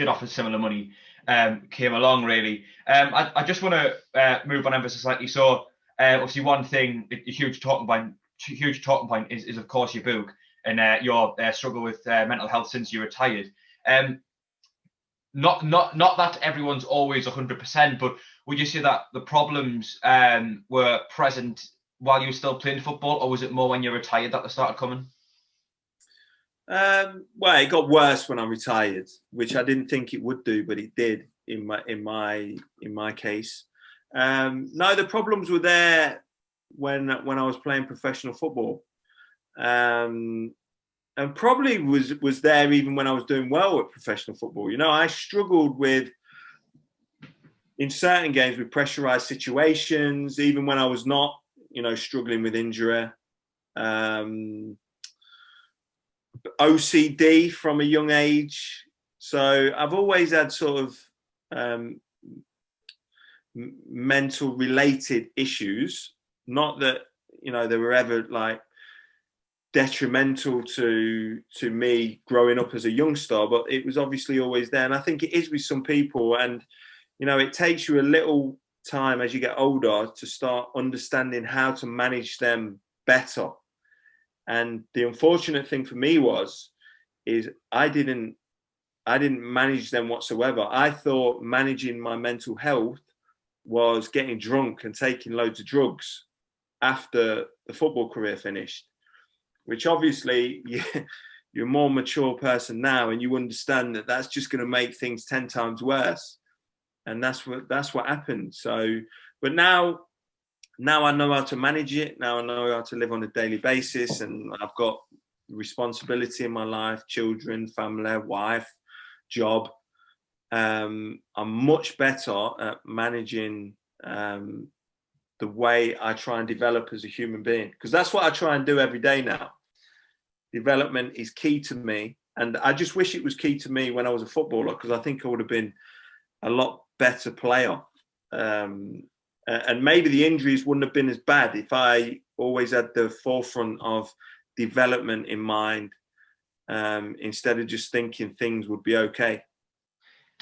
did offer similar money came along, really. I just want to move on ever so slightly. So, obviously, one thing, a huge talking point is of course, your book and your struggle with mental health since you retired. Not that everyone's always 100%, but would you say that the problems were present while you were still playing football, or was it more when you retired that they started coming? Well, it got worse when I retired, which I didn't think it would do, but it did in my case. No, the problems were there when I was playing professional football, and probably was there even when I was doing well at professional football. You know, I struggled with in certain games with pressurized situations, even when I was not, you know, struggling with injury. OCD from a young age. So I've always had sort of mental related issues. Not that, you know, they were ever like detrimental to me growing up as a youngster, but it was obviously always there. And I think it is with some people. And, you know, it takes you a little time as you get older to start understanding how to manage them better. And the unfortunate thing for me is I didn't manage them whatsoever. I thought managing my mental health was getting drunk and taking loads of drugs after the football career finished, which obviously you're a more mature person now and you understand that that's just going to make things 10 times worse. And that's what happened. So, but now I know how to manage it. Now I know how to live on a daily basis, and I've got responsibility in my life, children, family, wife, job. I'm much better at managing the way I try and develop as a human being, because that's what I try and do every day now. Development is key to me, and I just wish it was key to me when I was a footballer, because I think I would have been a lot better player. And maybe the injuries wouldn't have been as bad if I always had the forefront of development in mind, instead of just thinking things would be okay.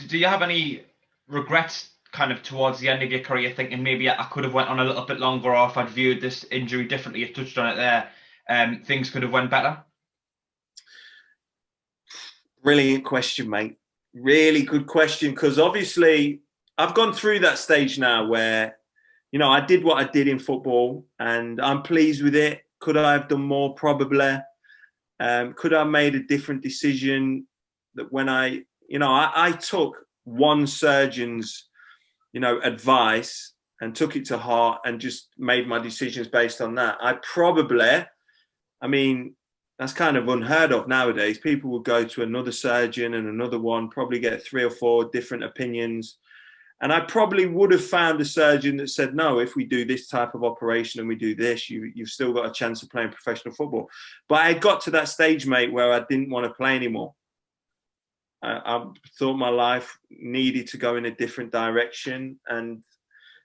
Do you have any regrets kind of towards the end of your career, thinking maybe I could have went on a little bit longer, or if I'd viewed this injury differently, you touched on it there, things could have went better? Brilliant question, mate. Really good question, because obviously I've gone through that stage now where, you know, I did what I did in football and I'm pleased with it. Could I have done more? Probably. Could I have made a different decision? That when I took one surgeon's, you know, advice and took it to heart and just made my decisions based on that. I mean, that's kind of unheard of nowadays. People will go to another surgeon and another one, probably get 3 or 4 different opinions. And I probably would have found a surgeon that said, no, if we do this type of operation and we do this, you've still got a chance of playing professional football. But I got to that stage, mate, where I didn't want to play anymore. I thought my life needed to go in a different direction. And,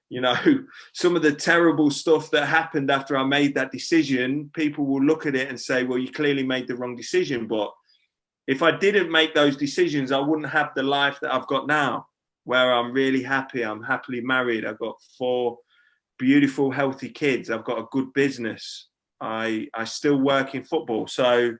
you know, some of the terrible stuff that happened after I made that decision, people will look at it and say, well, you clearly made the wrong decision. But if I didn't make those decisions, I wouldn't have the life that I've got now, where I'm really happy. I'm happily married. I've got 4 beautiful, healthy kids. I've got a good business. I still work in football. So,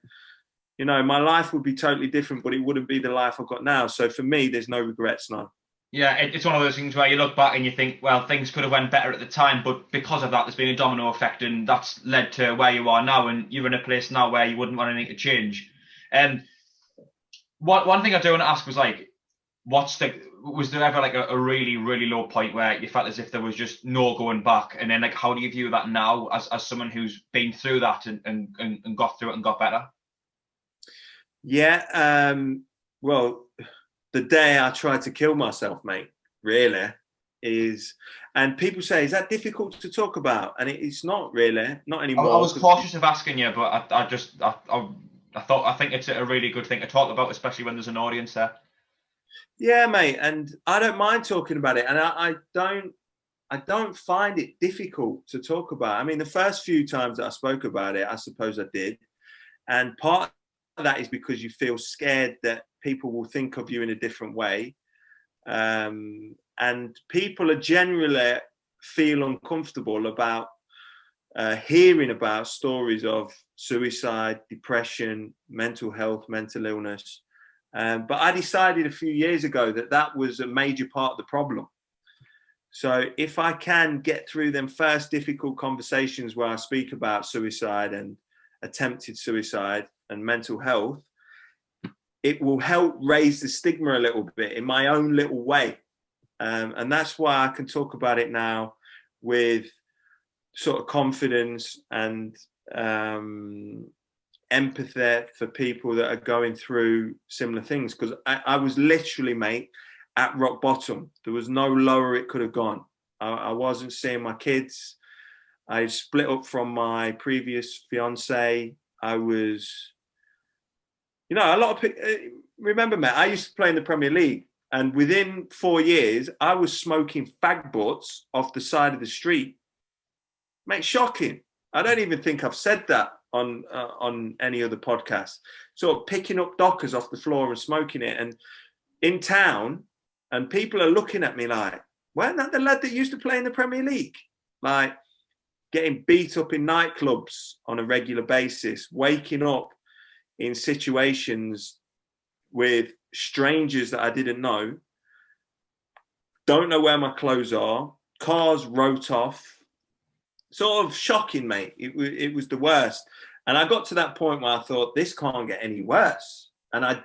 you know, my life would be totally different, but it wouldn't be the life I've got now. So for me, there's no regrets now. Yeah, it's one of those things where you look back and you think, well, things could have went better at the time, but because of that, there's been a domino effect, and that's led to where you are now, and you're in a place now where you wouldn't want anything to change. And one thing I do want to ask was, like, was there ever like a really, really low point where you felt as if there was just no going back? And then, like, how do you view that now as someone who's been through that and got through it and got better? Yeah. Well, the day I tried to kill myself, mate, really is, and people say, is that difficult to talk about? And it's not really, not anymore. I was cautious of asking you, but I think it's a really good thing to talk about, especially when there's an audience there. Yeah, mate, and I don't mind talking about it, and I don't find it difficult to talk about. I mean, the first few times that I spoke about it, I suppose I did, and part of that is because you feel scared that people will think of you in a different way. And people are generally feel uncomfortable about hearing about stories of suicide, depression, mental health, mental illness. But I decided a few years ago that was a major part of the problem. So if I can get through them first difficult conversations where I speak about suicide and attempted suicide and mental health, it will help raise the stigma a little bit in my own little way. And that's why I can talk about it now with sort of confidence and empathy for people that are going through similar things. Because I was literally, mate, at rock bottom. There was no lower it could have gone. I wasn't seeing my kids. I split up from my previous fiance. I was, a lot of people, remember, mate, I used to play in the Premier League. And within 4 years, I was smoking fag butts off the side of the street. Mate, shocking. I don't even think I've said that on any other podcast. Sort of picking up Dockers off the floor and smoking it. And in town, and people are looking at me like, wasn't that the lad that used to play in the Premier League? Like, getting beat up in nightclubs on a regular basis, waking up in situations with strangers that I didn't know, don't know where my clothes are, cars wrote off. Sort of shocking, mate. It was the worst. And I got to that point where I thought, this can't get any worse. And I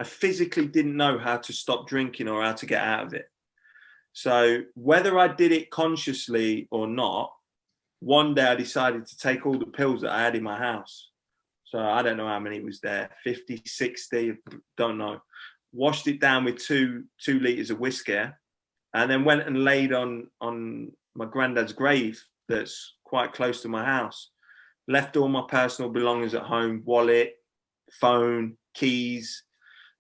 physically didn't know how to stop drinking or how to get out of it. So whether I did it consciously or not, one day I decided to take all the pills that I had in my house. So I don't know how many was there, 50, 60, don't know. Washed it down with two litres of whiskey, and then went and laid on my granddad's grave that's quite close to my house. Left all my personal belongings at home, wallet, phone, keys.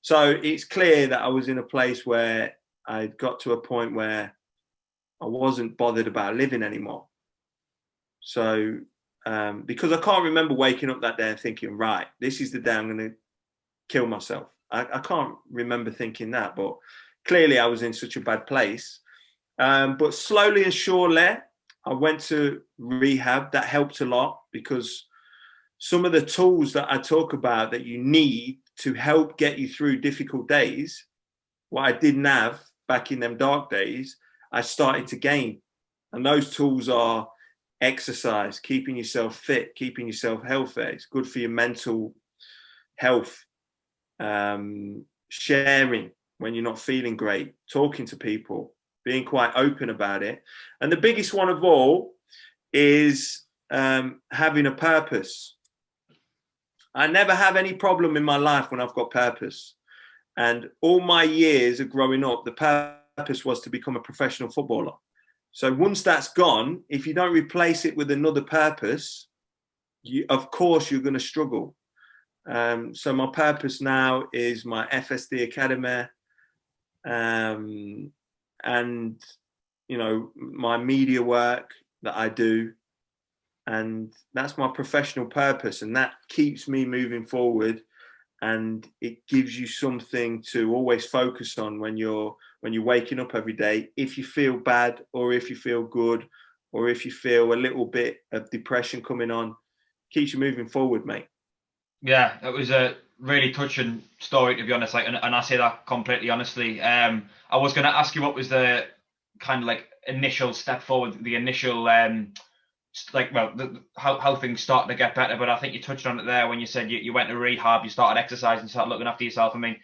So it's clear that I was in a place where I got to a point where I wasn't bothered about living anymore. So because I can't remember waking up that day and thinking, right, this is the day I'm going to kill myself. I can't remember thinking that, but clearly I was in such a bad place. But slowly and surely, I went to rehab. That helped a lot, because some of the tools that I talk about that you need to help get you through difficult days, what I didn't have back in them dark days, I started to gain. And those tools are exercise, keeping yourself fit, keeping yourself healthy. It's good for your mental health. Sharing when you're not feeling great, talking to people, being quite open about it. And the biggest one of all is having a purpose. I never have any problem in my life when I've got purpose. And all my years of growing up, the purpose was to become a professional footballer. So once that's gone, if you don't replace it with another purpose, of course you're going to struggle. So my purpose now is my FSD Academy, and my media work that I do, and that's my professional purpose, and that keeps me moving forward, and it gives you something to always focus on when you're waking up every day. If you feel bad, or if you feel good, or if you feel a little bit of depression coming on, keeps you moving forward, mate. Yeah, it was a really touching story, to be honest. Like, and I say that completely honestly. I was going to ask you what was the kind of like initial step forward, the initial how things started to get better. But I think you touched on it there when you said you went to rehab, you started exercising, started looking after yourself. I mean,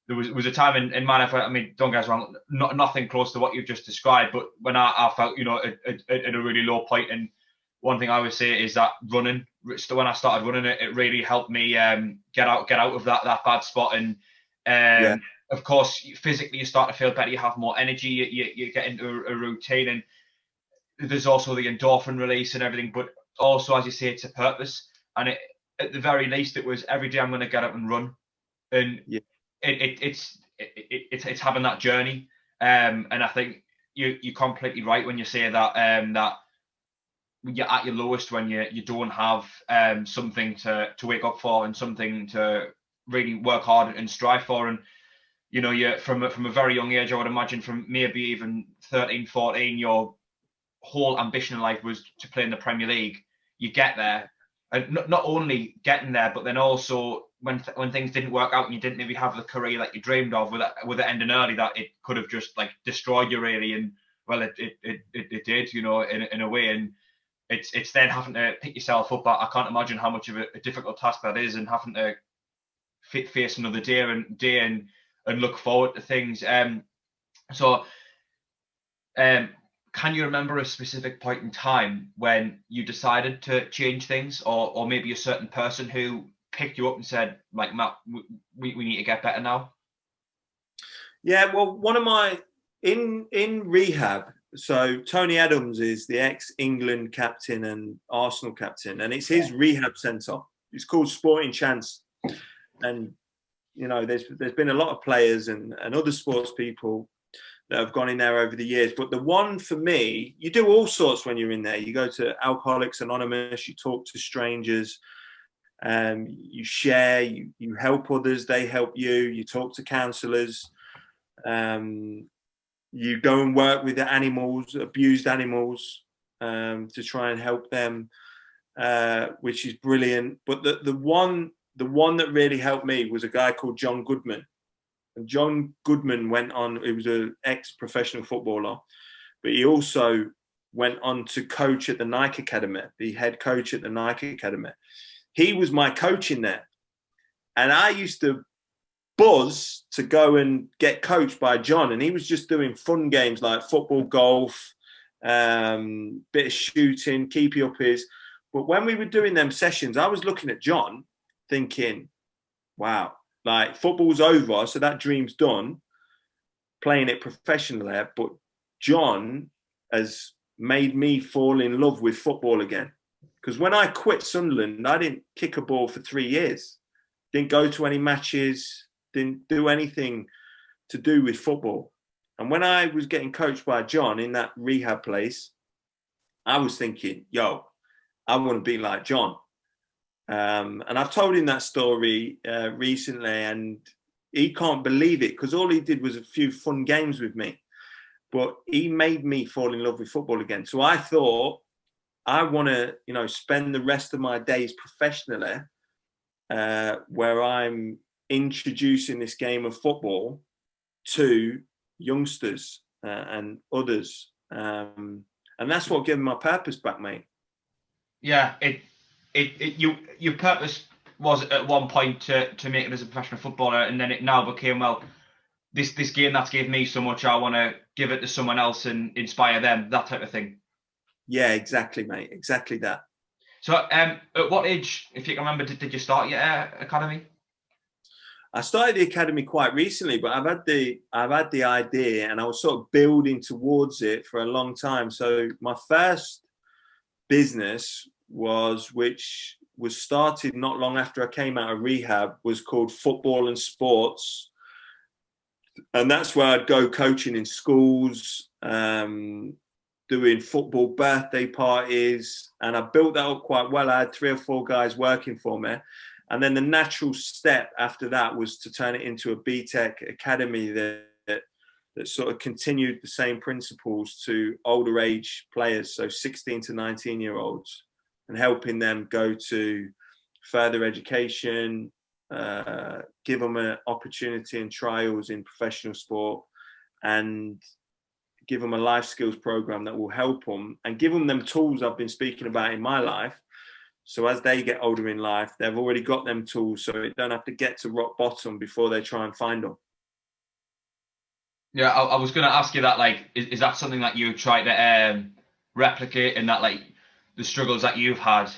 there was a time in my life where, I mean, don't get us wrong, nothing close to what you've just described, but when I felt, at a really low point, and one thing I would say is that running, when I started running, it really helped me get out of that bad spot. And of course, physically you start to feel better, you have more energy, you get into a routine, and there's also the endorphin release and everything. But also, as you say, it's a purpose, and at the very least, it was every day I'm going to get up and run, and it's having that journey. And I think you're completely right when you say that that you're at your lowest when you don't have something to wake up for and something to really work hard and strive for. And you're from a very young age, I would imagine, from maybe even 13, 14, your whole ambition in life was to play in the Premier League. You get there, and not only getting there, but then also when things didn't work out and you didn't maybe have the career that you dreamed of, with it ending early, that it could have just like destroyed you really. And well, it did, in a way. And it's then having to pick yourself up. I can't imagine how much of a difficult task that is, and having to face another day and look forward to things. So can you remember a specific point in time when you decided to change things, or maybe a certain person who picked you up and said, like, Matt, we need to get better now? Yeah, well, one of my in rehab. So Tony Adams is the ex-England captain and Arsenal captain, and it's his rehab centre. It's called Sporting Chance, and there's been a lot of players and other sports people that have gone in there over the years. But the one for me, you do all sorts when you're in there. You go to Alcoholics Anonymous, you talk to strangers, you share, you help others, they help you. You talk to counsellors. You go and work with the animals, abused animals, to try and help them, which is brilliant. But the one that really helped me was a guy called John Goodman. And John Goodman went on, he was an ex-professional footballer, but he also went on to coach at the Nike Academy, the head coach at the Nike Academy. He was my coach in there. And I used to buzz to go and get coached by John, and he was just doing fun games like football, golf, bit of shooting, keepy uppies. But when we were doing them sessions, I was looking at John thinking, wow, like football's over, so that dream's done, playing it professionally. But John has made me fall in love with football again. Because when I quit Sunderland, I didn't kick a ball for 3 years, didn't go to any matches, didn't do anything to do with football. And when I was getting coached by John in that rehab place, I was thinking, yo, I want to be like John. And I've told him that story recently, and he can't believe it, because all he did was a few fun games with me. But he made me fall in love with football again. So I thought, I want to, spend the rest of my days professionally, where I'm introducing this game of football to youngsters and others. And that's what gave me my purpose back, mate. Yeah, your purpose was at one point to make it as a professional footballer, and then it now became, well, this game that's gave me so much, I want to give it to someone else and inspire them, that type of thing. Yeah, exactly, mate. Exactly that. So, at what age, if you can remember, did you start your academy? I started the academy quite recently, but I've had the idea, and I was sort of building towards it for a long time. So my first business which was started not long after I came out of rehab, was called Football and Sports. And that's where I'd go coaching in schools, doing football birthday parties. And I built that up quite well. I had 3 or 4 guys working for me. And then the natural step after that was to turn it into a BTEC academy that sort of continued the same principles to older age players, so 16 to 19-year-olds, and helping them go to further education, give them an opportunity and trials in professional sport, and give them a life skills program that will help them and give them tools I've been speaking about in my life. So as they get older in life, they've already got them tools, so they don't have to get to rock bottom before they try and find them. Yeah, I was going to ask you that, like, is that something that you try to replicate, in that, like, the struggles that you've had,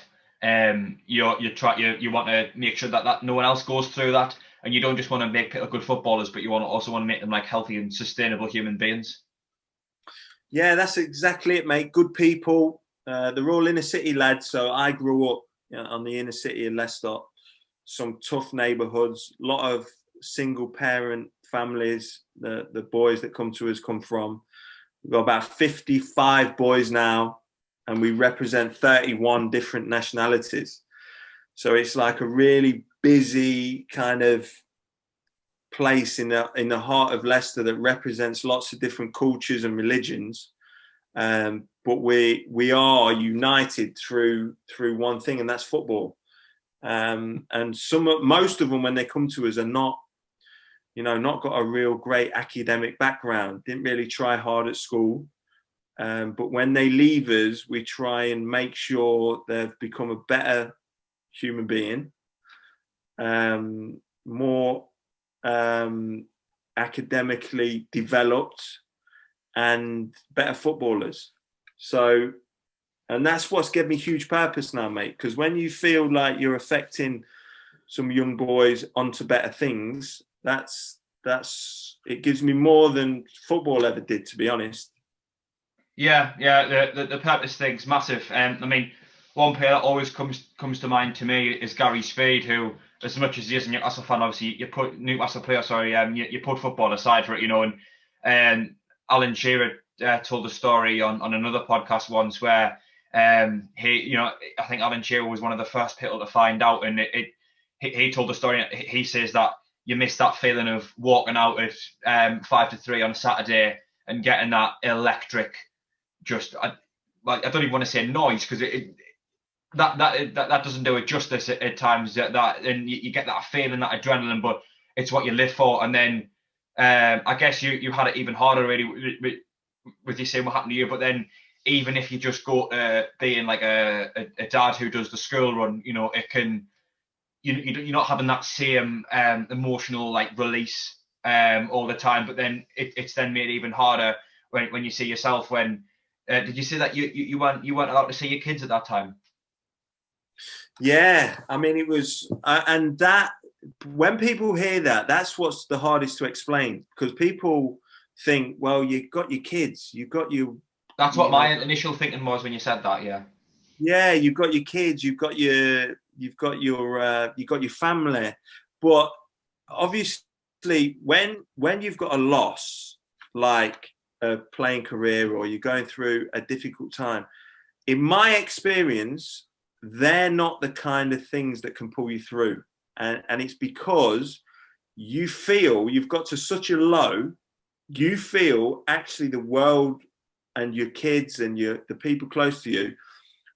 you want to make sure that no one else goes through that, and you don't just want to make people good footballers, but you also want to make them like healthy and sustainable human beings? Yeah, that's exactly it, mate. Good people. They're all inner city lads. So I grew up on the inner city of Leicester, some tough neighbourhoods, a lot of single parent families. The boys that come to us come from. We've got about 55 boys now. and we represent 31 different nationalities. So it's like a really busy kind of place in the heart of Leicester that represents lots of different cultures and religions. But we are united through one thing, and that's football. And most of them, when they come to us, are not got a real great academic background, didn't really try hard at school. But when they leave us, we try and make sure they've become a better human being, more academically developed, and better footballers. So, and that's what's given me huge purpose now, mate, because when you feel like you're affecting some young boys onto better things, that's it gives me more than football ever did, to be honest. Yeah, the purpose thing's massive. I mean, one player that always comes to mind to me is Gary Speed, who, as much as he is a Newcastle fan, obviously you put you put football aside for it, you know. And Alan Shearer told a story on another podcast once where he, I think Alan Shearer was one of the first people to find out, and he told the story. He says that you miss that feeling of walking out at 5-3 on a Saturday and getting that electric, I don't even want to say noise, because that doesn't do it justice at times. And you get that feeling, that adrenaline, but it's what you live for. And then I guess you had it even harder really with you saying what happened to you. But then even if you just go being like a dad who does the school run, it can. You're not having that same emotional like release all the time, but then it's then made even harder when you see yourself. When did you say that you weren't allowed to see your kids at that time? Yeah, I mean, it was, and that when people hear that, that's what's the hardest to explain, because people think, well, you've got your kids, you've got your. That's what my initial thinking was when you said that. Yeah. Yeah, you've got your kids, you've got your family, but obviously when you've got a loss like a playing career, or you're going through a difficult time, in my experience, they're not the kind of things that can pull you through, and it's because you feel you've got to such a low, you feel actually the world and your kids and the people close to you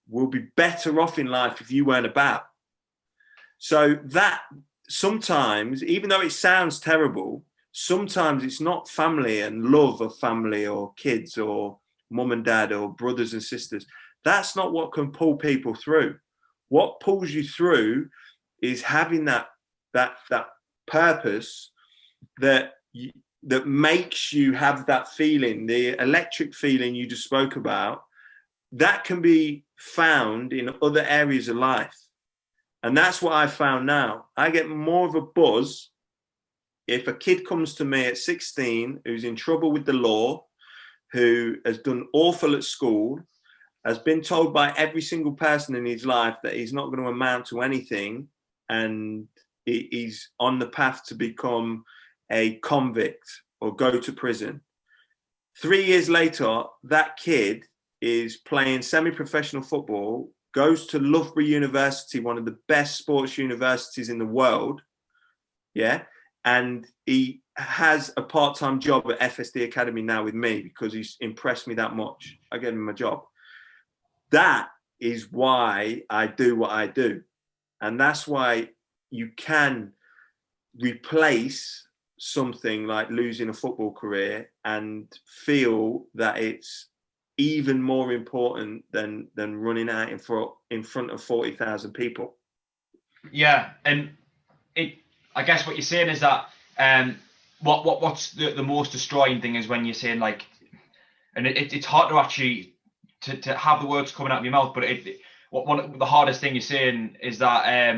will be better off in life if you weren't about. So that sometimes, even though it sounds terrible, sometimes it's not family and love of family or kids or mum and dad or brothers and sisters. That's not what can pull people through. What pulls you through is having that purpose that makes you have that feeling, the electric feeling you just spoke about, that can be found in other areas of life. And that's what I've found now. I get more of a buzz if a kid comes to me at 16 who's in trouble with the law, who has done awful at school, has been told by every single person in his life that he's not going to amount to anything, and he's on the path to become a convict or go to prison. 3 years later, that kid is playing semi-professional football, goes to Loughborough University, one of the best sports universities in the world, yeah, and he has a part-time job at FSD Academy now with me because he's impressed me that much. I gave him a job. That is why I do what I do, and that's why you can replace something like losing a football career and feel that it's even more important than running out in front of 40,000 people. Yeah, and I guess what you're saying is that what's the most destroying thing is when you're saying like, and it's hard to actually to have the words coming out of your mouth, but one of the hardest thing you're saying is that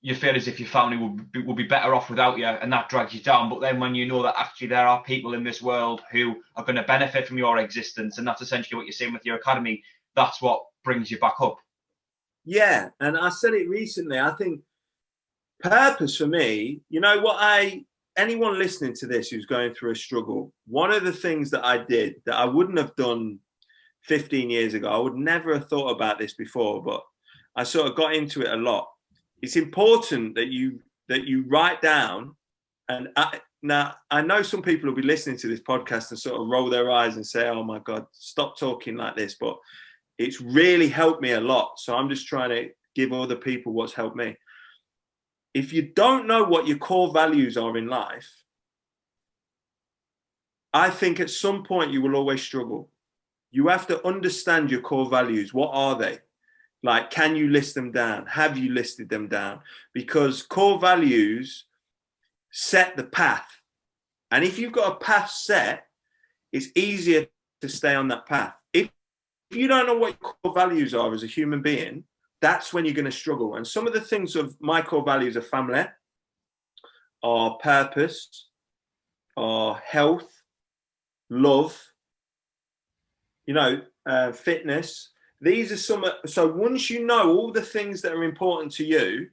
you feel as if your family will be better off without you, and that drags you down. But then when you know that actually there are people in this world who are going to benefit from your existence, and that's essentially what you're saying with your academy, that's what brings you back up. Yeah, and I said it recently, I think purpose for me, anyone listening to this who's going through a struggle, one of the things that I did that I wouldn't have done 15 years ago. I would never have thought about this before, but I sort of got into it a lot. It's important that you write down, and now I know some people will be listening to this podcast and sort of roll their eyes and say, "Oh my God, stop talking like this," but it's really helped me a lot. So I'm just trying to give other people what's helped me. If you don't know what your core values are in life, I think at some point you will always struggle. You have to understand your core values. What are they? Like, can you list them down? Have you listed them down? Because core values set the path. And if you've got a path set, it's easier to stay on that path. If you don't know what your core values are as a human being, that's when you're going to struggle. And some of the things of my core values are family, are purpose, are health, love, fitness. These are some. So once you know all the things that are important to you,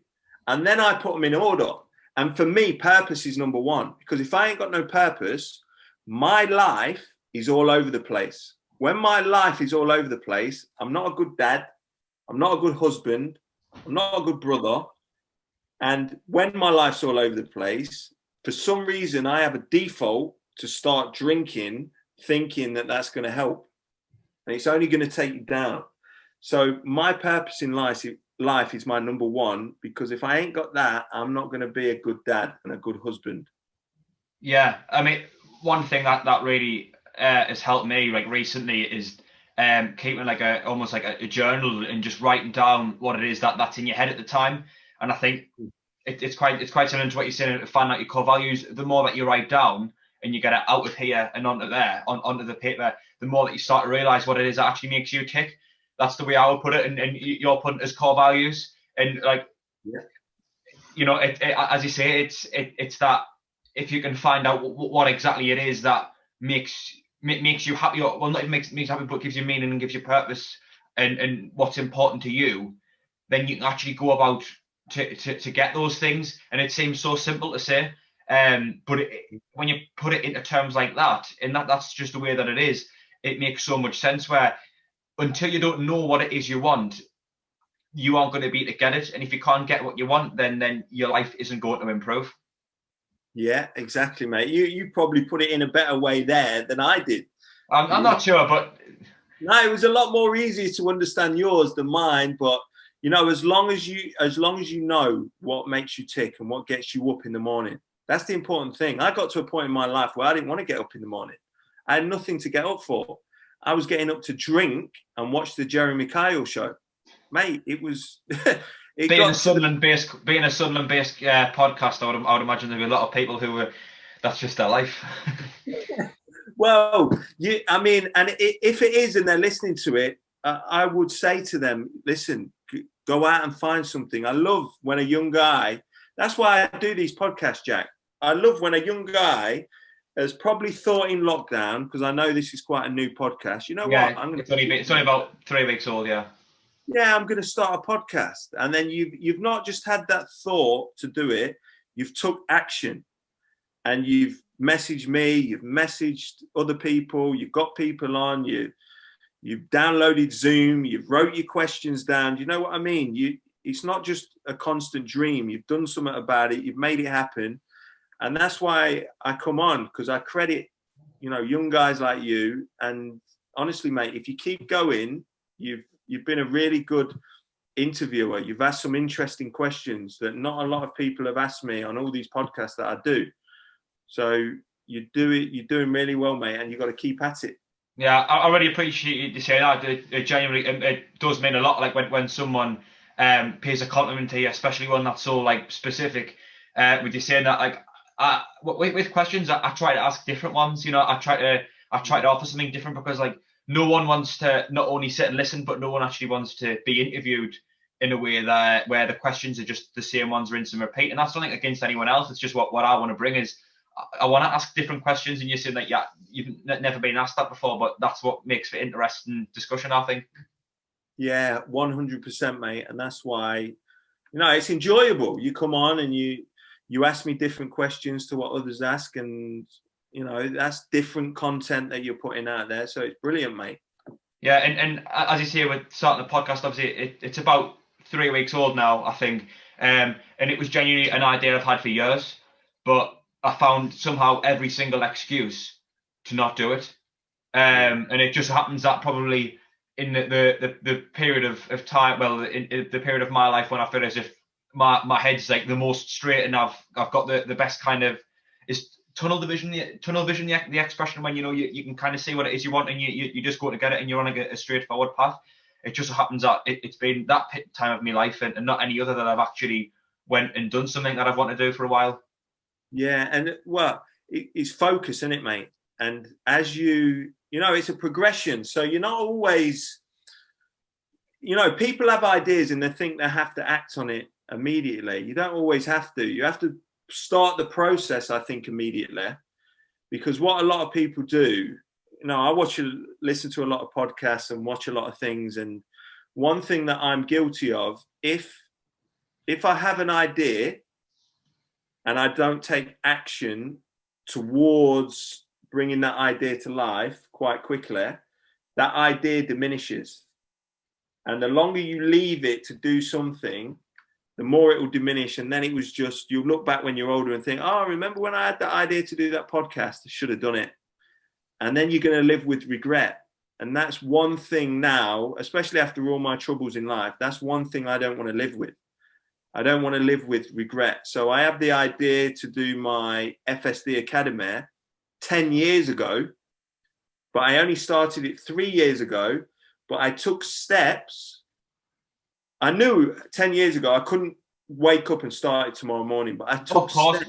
and then I put them in order. And for me, purpose is number one, because if I ain't got no purpose, my life is all over the place. When my life is all over the place, I'm not a good dad. I'm not a good husband. I'm not a good brother. And when my life's all over the place, for some reason, I have a default to start drinking, thinking that that's going to help. And it's only going to take you down. So my purpose in life is my number one, because if I ain't got that, I'm not going to be a good dad and a good husband. Yeah, I mean, one thing that really has helped me like recently is keeping like almost like a journal and just writing down what it is that's in your head at the time. And I think it's quite similar to what you're saying, to find out your core values. The more that you write down and you get it out of here and onto there, onto the paper, the more that you start to realize what it is that actually makes you tick. That's the way I would put it, and you're putting it as core values. And like, yeah. As you say, it's that if you can find out what exactly it is that makes you happy, or well, not even makes you happy, but gives you meaning and gives you purpose, and what's important to you, then you can actually go about to get those things. And it seems so simple to say, but when you put it into terms like that, and that's just the way that it is, it makes so much sense. Where until you don't know what it is you want, you aren't going to be able to get it. And if you can't get what you want, then your life isn't going to improve. Yeah, exactly, mate. You probably put it in a better way there than I did. I'm not sure, but no, it was a lot more easy to understand yours than mine. But as long as you know what makes you tick and what gets you up in the morning, that's the important thing. I got to a point in my life where I didn't want to get up in the morning. I had nothing to get up for. I was getting up to drink and watch the Jeremy Kyle show, mate. It was. Being a Sunderland-based podcast, I would imagine there'd be a lot of people who were. That's just their life. Well, and if it is, and they're listening to it, I would say to them, listen, go out and find something. I love when a young guy. That's why I do these podcasts, Jack. I love when a young guy has probably thought in lockdown, because I know this is quite a new podcast. You know what? It's only about 3 weeks old, yeah. Yeah, I'm going to start a podcast. And then you've not just had that thought to do it, you've took action. And you've messaged me, you've messaged other people, you've got people on, you've downloaded Zoom, you've wrote your questions down. Do you know what I mean? It's not just a constant dream. You've done something about it, you've made it happen. And that's why I come on, because I credit, young guys like you. And honestly, mate, if you keep going, you've been a really good interviewer. You've asked some interesting questions that not a lot of people have asked me on all these podcasts that I do. So you're doing really well, mate, and you've got to keep at it. Yeah, I really appreciate you saying that. It genuinely, it does mean a lot. Like when someone pays a compliment to you, especially one that's so like specific. With you saying that, like with questions, I try to ask different ones. I try to offer something different, because like no one wants to not only sit and listen, but no one actually wants to be interviewed in a way that where the questions are just the same ones, rinse and repeat. And that's nothing against anyone else. It's just what I want to bring is. I want to ask different questions, and you're saying that you've never been asked that before, but that's what makes for interesting discussion, I think. Yeah, 100%, mate, and that's why it's enjoyable. You come on and you ask me different questions to what others ask, and that's different content that you're putting out there. So it's brilliant, mate. Yeah, and as you say, with starting the podcast, obviously it's about 3 weeks old now, I think. And it was genuinely an idea I've had for years, but I found somehow every single excuse to not do it. Yeah. And it just happens that probably in the period of time, well, in the period of my life when I feel as if my head's like the most straight, and I've got the best kind of, is tunnel vision the expression when you can kind of see what it is you want, and you just go to get it, and you're on a straightforward path. It just happens that it's been that time of my life, and not any other, that I've actually went and done something that I've wanted to do for a while. Yeah, and well, it's focus, isn't it, mate? And as it's a progression. So you're not always, people have ideas and they think they have to act on it immediately. You don't always have to. You have to start the process, I think, immediately. Because what a lot of people do, I listen to a lot of podcasts and watch a lot of things. And one thing that I'm guilty of, if I have an idea and I don't take action towards bringing that idea to life quite quickly, that idea diminishes. And the longer you leave it to do something, the more it will diminish. And then it was just, you'll look back when you're older and think, oh, remember when I had that idea to do that podcast? I should have done it. And then you're going to live with regret. And that's one thing now, especially after all my troubles in life, that's one thing I don't want to live with. I don't want to live with regret. So I have the idea to do my FSD Academy 10 years ago, but I only started it 3 years ago. But I took steps. I knew 10 years ago I couldn't wake up and start it tomorrow morning, but I took steps.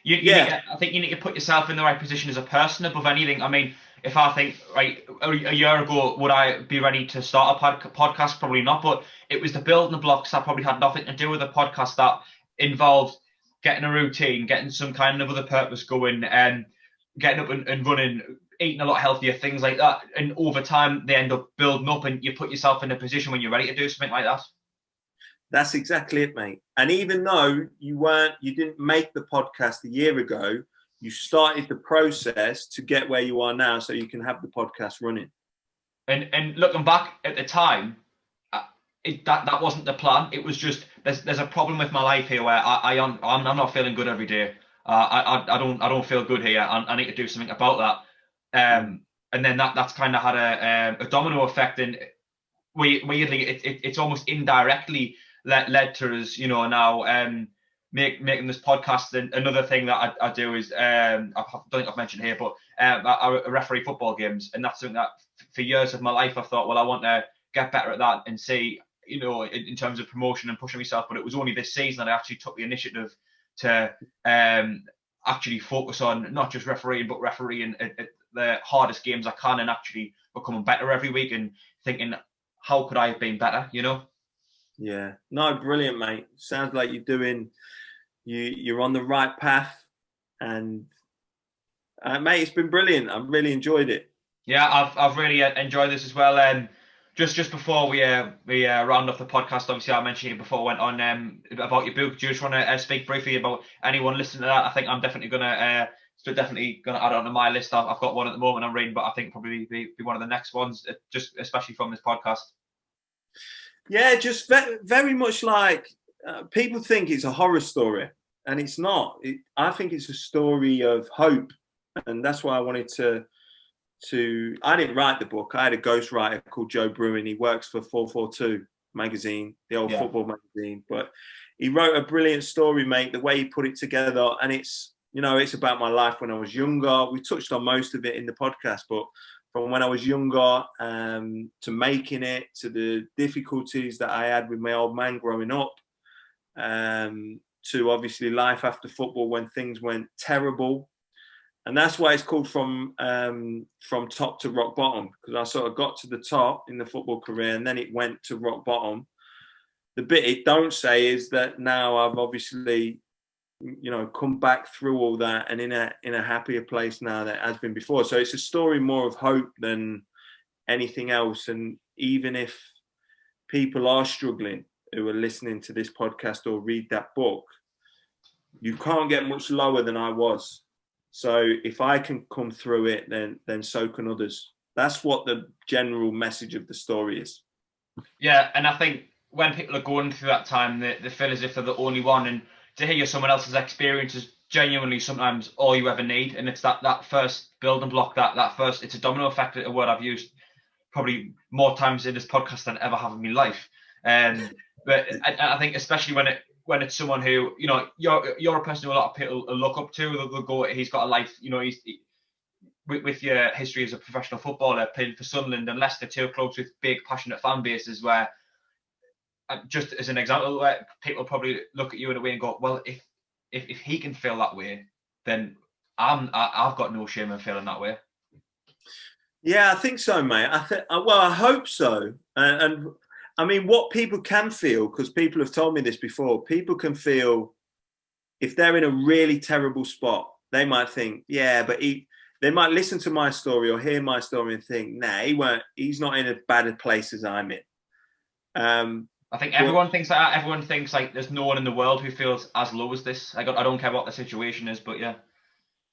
I think you need to put yourself in the right position as a person above anything. I mean, if I think, right, a year ago, would I be ready to start a podcast? Probably not, but it was the building blocks that probably had nothing to do with a podcast that involved getting a routine, getting some kind of other purpose going, and getting up and running, eating a lot healthier, things like that. And over time, they end up building up, and you put yourself in a position when you're ready to do something like that. That's exactly it, mate. And even though you didn't make the podcast a year ago, you started the process to get where you are now, so you can have the podcast running. And looking back at the time, that wasn't the plan. It was just there's a problem with my life here where I'm not feeling good every day. I don't feel good here. I need to do something about that. And then that's kind of had a domino effect, and weirdly it's almost indirectly led to us, now making this podcast. And another thing that I do is I don't think I've mentioned here, but I referee football games, and that's something that for years of my life I thought, well, I want to get better at that and see, in terms of promotion and pushing myself. But it was only this season that I actually took the initiative to actually focus on not just refereeing, but refereeing at the hardest games I can, and actually becoming better every week, and thinking, how could I have been better, Yeah, no, brilliant, mate. Sounds like you're on the right path, and mate, it's been brilliant. I've really enjoyed it. Yeah, I've really enjoyed this as well. Just before we round off the podcast, obviously I mentioned it before I went on, about your book. Do you just want to speak briefly about anyone listening to that? I think I'm definitely gonna add it onto my list. I've got one at the moment I'm reading, but I think probably be one of the next ones, just especially from this podcast. Yeah, just very much like people think it's a horror story, and it's not. I think it's a story of hope, and that's why I wanted to. I didn't write the book. I had a ghostwriter called Joe Bruin. He works for 442 magazine, the old football magazine. But he wrote a brilliant story, mate. The way he put it together, and it's about my life when I was younger. We touched on most of it in the podcast, but from when I was younger to making it, to the difficulties that I had with my old man growing up, to obviously life after football when things went terrible. And that's why it's called from top to rock bottom, because I sort of got to the top in the football career and then it went to rock bottom. The bit it don't say is that now I've obviously, come back through all that and in a happier place now than it has been before. So it's a story more of hope than anything else. And even if people are struggling who are listening to this podcast or read that book, you can't get much lower than I was. So if I can come through it, then so can others. That's what the general message of the story is. Yeah, and I think when people are going through that time, they feel as if they're the only one, and to hear someone else's experience is genuinely sometimes all you ever need, and it's that first building block, that first, it's a domino effect, a word I've used probably more times in this podcast than I ever have in my life. But I think especially when it's someone who, you know, you're a person who a lot of people look up to. They'll go, he's got a life, you know, with your history as a professional footballer, playing for Sunderland and Leicester, two clubs with big passionate fan bases, where just as an example, where people probably look at you in a way and go, well, if he can feel that way, then I've got no shame in feeling that way. Yeah, I think so, mate. I hope so. And I mean, what people can feel, because people have told me this before, people can feel if they're in a really terrible spot, they might think, yeah, but they might listen to my story or hear my story and think, nah, he's not in as bad a place as I'm in. I think everyone thinks like that. Everyone thinks like there's no one in the world who feels as low as this. I don't care what the situation is, but yeah.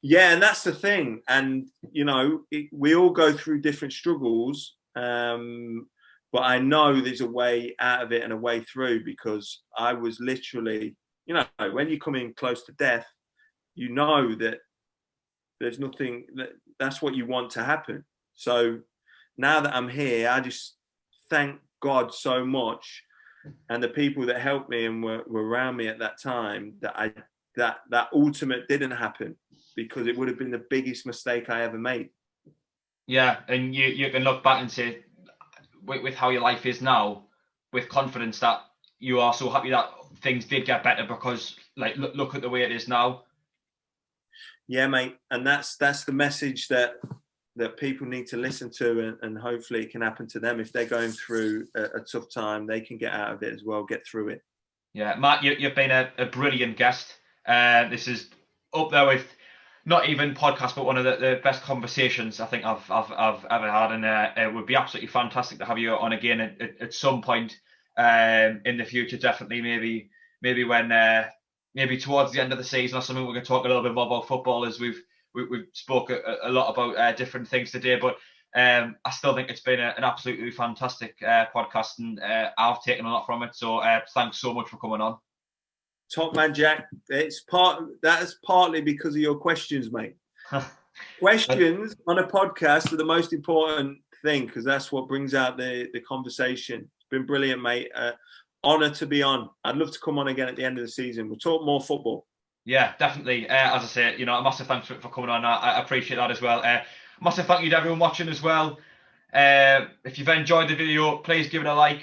Yeah, and that's the thing. And, you know, we all go through different struggles, but I know there's a way out of it and a way through, because I was literally, you know, when you come in close to death, you know that there's nothing, that's what you want to happen. So now that I'm here, I just thank God so much, and the people that helped me and were around me at that time, that ultimate didn't happen, because it would have been the biggest mistake I ever made. Yeah, and you can look back and say, with how your life is now, with confidence, that you are so happy that things did get better, because like look at the way it is now. Yeah, mate, and that's the message that people need to listen to, and hopefully it can happen to them if they're going through a tough time. They can get out of it as well, get through it. Yeah, Matt, you've been a brilliant guest. This is up there with not even podcast, but one of the best conversations I think I've ever had, and it would be absolutely fantastic to have you on again at some point in the future. Definitely, maybe when maybe towards the end of the season or something, we're going to talk a little bit more about football, as we've spoke a lot about different things today. But I still think it's been an absolutely fantastic podcast, and I've taken a lot from it. So thanks so much for coming on. Top man, Jack. That is partly because of your questions, mate. Questions on a podcast are the most important thing, because that's what brings out the conversation. It's been brilliant, mate. Honor to be on. I'd love to come on again at the end of the season. We'll talk more football. Yeah, definitely. As I say, you know, a massive thanks for coming on. I appreciate that as well. Massive thank you to everyone watching as well. If you've enjoyed the video, please give it a like.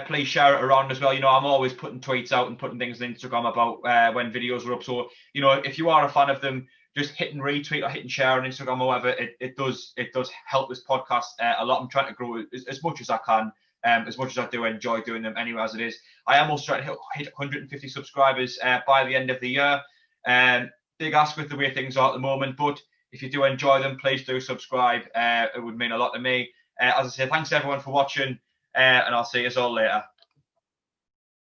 Please share it around as well. You know, I'm always putting tweets out and putting things on Instagram about when videos are up. So, you know, if you are a fan of them, just hit and retweet or hit and share on Instagram or whatever. It does help this podcast a lot. I'm trying to grow as much as I can, as much as I do enjoy doing them anyway as it is. I am also trying to hit 150 subscribers by the end of the year. Big ask with the way things are at the moment, but if you do enjoy them, please do subscribe. It would mean a lot to me. As I say, thanks everyone for watching. And I'll see you all later.